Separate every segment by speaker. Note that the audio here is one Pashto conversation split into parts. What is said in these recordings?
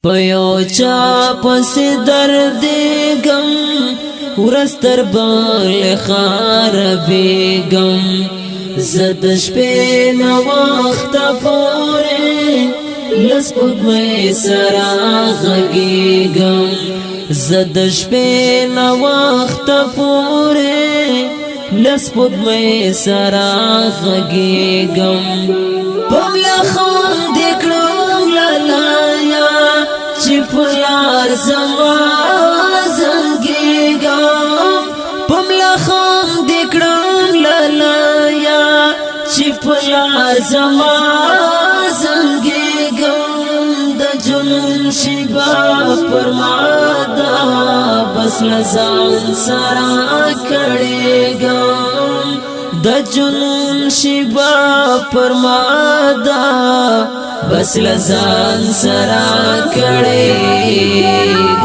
Speaker 1: پیو چا پس درد غم ورستر بال خرابېږم زه د شپې نه وخته پورې له سپوږمۍ سره غږېږم زه د شپې نه وخته پورې له سپوږمۍ سره غږېږم په ملا خاندې کړم لالیه چې په لار زما زنګېږم په ملا خاندې کړم لالیه چې په لار زما زنګېږم د جنون شیبه پر ما ده بس له ځان سره کړېږم د جنون شیبه پر ما ده بس له ځان سره کړېږم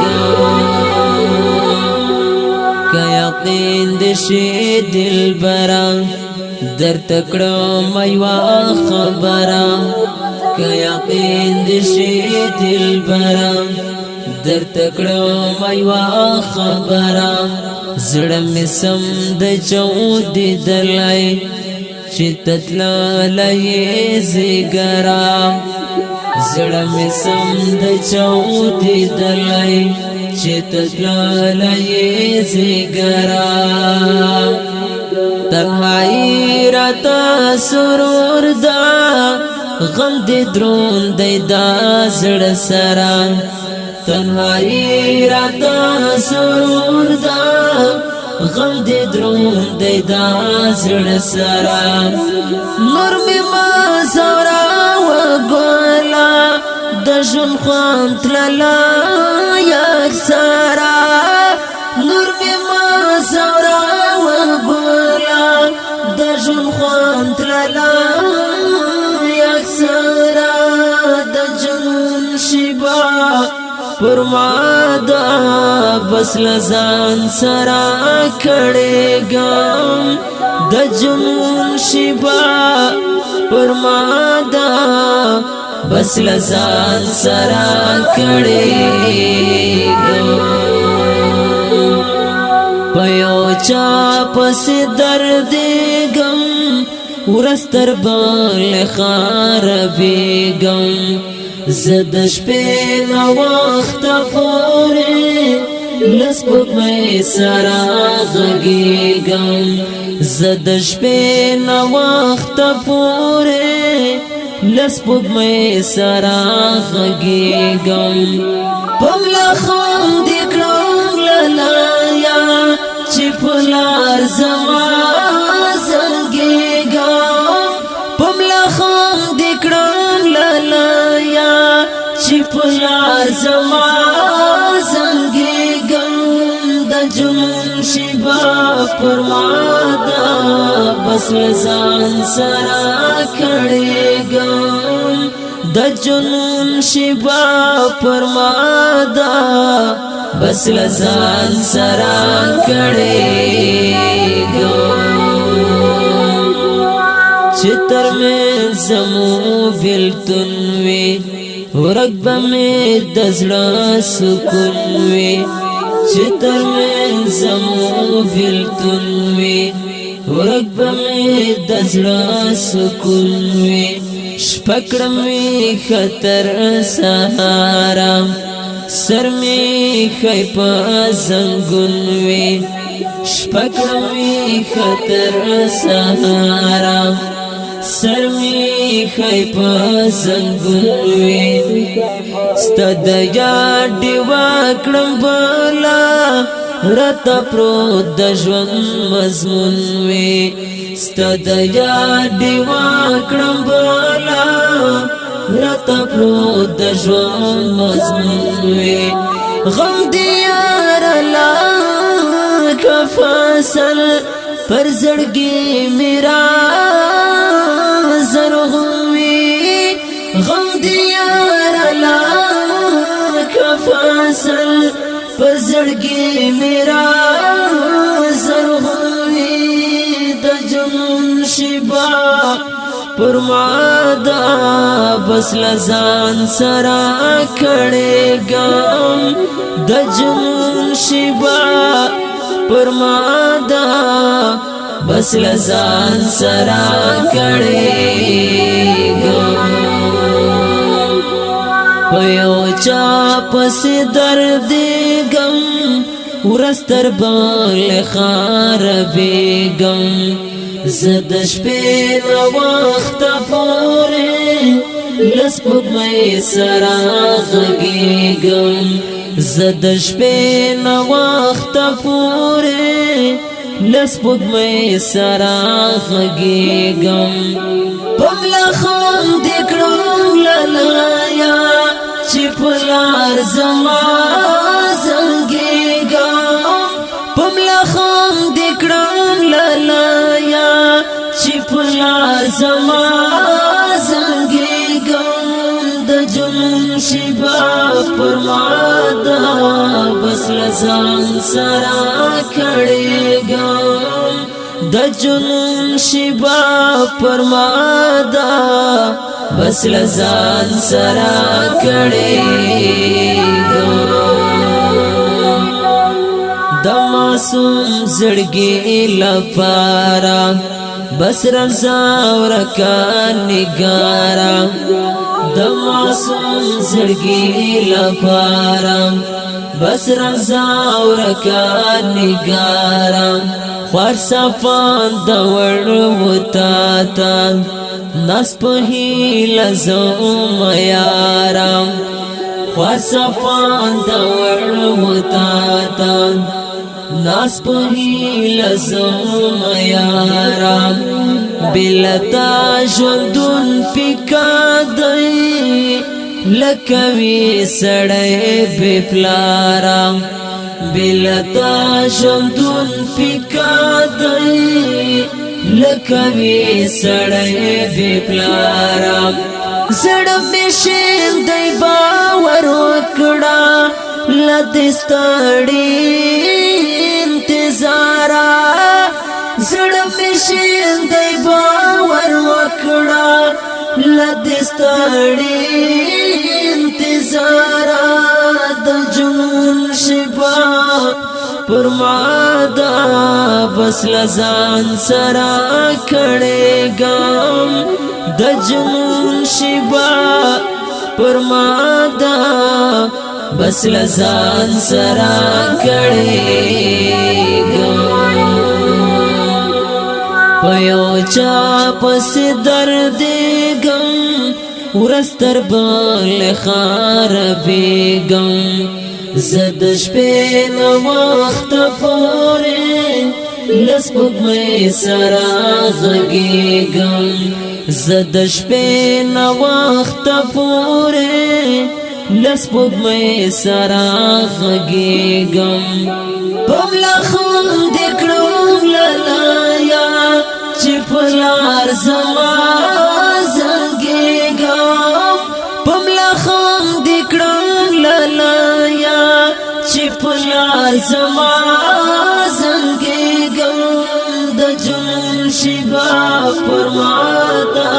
Speaker 1: که یقین دې شي دلبره درته کړم یوه خبره که یقین دې شي دلبره درته کړم یوه خبره زړه مې سم د چاودېدلی چې ته تللی زیګرا زړه مې سم د چاودېدلی چې ته تللی زیګرا تنهایی راته سرور ده غم دې دروند دی دا زړه سره تنهایی راته سرور ده غم دې دروند دی دا زړه سره نور مې ما زوراوه ګله د ژوند خوند تللی اکثره نور مې ما زوراوه ګله د ژوند خوند تللی اکثره د جنون شیبه پر ما ده بس له ځان سره کړېږم د جنون شیبه پر ما ده بس له ځان سره کړېږم په یو چا پسې درد غم ورستر بال خرابېږم زه د شپې نه وخته پورې له سپوږمۍ سره غږېږم زه د شپې نه وخته پورې له سپوږمۍ سره غږېږم په ملا خاندې کړم لالیه چې په لار زما زنګېږم په ملا خاندې کړم لالیه چې په لار زما زنګېږم د جنون شیبه پر ما ده بس له ځان سره کړېږم د جنون شیبه پر ما ده بس له ځان سره کړېږم چې تر مې زمو بېلتون وي ورک به مې د زړه سکون وي چې تر مې زمو بېلتون وي ورک به مې د زړه سکون وي شپه کړم وي خطر سهاره سر مې ښی په زنګون وي شپه کړم وي خطر سهاره سر می خی په زنګون وي ستا د یاد ډیوه کړم بلا راته پروت د ژوند مضمون وي ستا د یاد ډیوه کړم بلا راته پروت د ژوند مضمون وي غم دې یاره لکه فصل پر زړګي میرا زرغوي غم دې یاره لکه فصل پر زړګي میرا زرغوي د جنون شیبه پر مادا بس لزان سرا کړېګم د جنون شیبا پر مادا بس لزان سرا کړېګم پيو چا پس درد غم ورستر بال خار بیگم زد شپې نو وخت پورې لسپوږ مې سرا غږېږم زد شپې نو وخت پورې لسپوږ مې سرا غږېږم پملا خام دې کړم لایا چې پلار زما زنګېږم پملا خام دې کړم لایا چې پلار زما زنګېږم د جنون شیبا پر مادا بس لزان سرا کړېږم د جنون شیبا پر مادا بس لزان سرا کړېږم د معصوم زړګي لپاره بس رضا ورکا نگارا د معصوم زړګي لپاره بس رضا ورکا نگارا خوار صفان د وړ وتا تا نس په لزوم یارا خوار صفان د وړ وتا تا ناس په لزوم یارا بلتا ژوندون پکا دی لکوي سړی بے پلارا بلتا ژوندون پکا دی لکوي سړی بے پلارا زړه مې شین دی باور وکړه لدستړي انتظارا زړه مې شین دی باور وکړه لدستړي انتظارا د جنون شیبا پر مادا بس لزان سرا کړېګم د جنون شیبا پر مادا بس لزان سرا کړېګم پيو چا پس درد غم ورستر بال خار بیگم زد شپې نو وخت پورې لسپوږ مې سرا غږېږم زد شپې نو وخت پورې لسپوږ مې سرا غږېږم پملا خام دې کړم لایا چې پلار زما زنګېږم پملا خام دې کړم لایا چې پلار زما زنګېږم د جنون شیبا پر مادا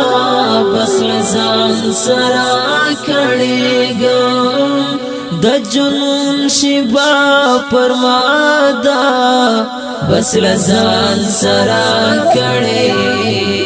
Speaker 1: بس لزان سرا کړېږم د جنون شیبا پر مادا بس لزان سرا کړېږم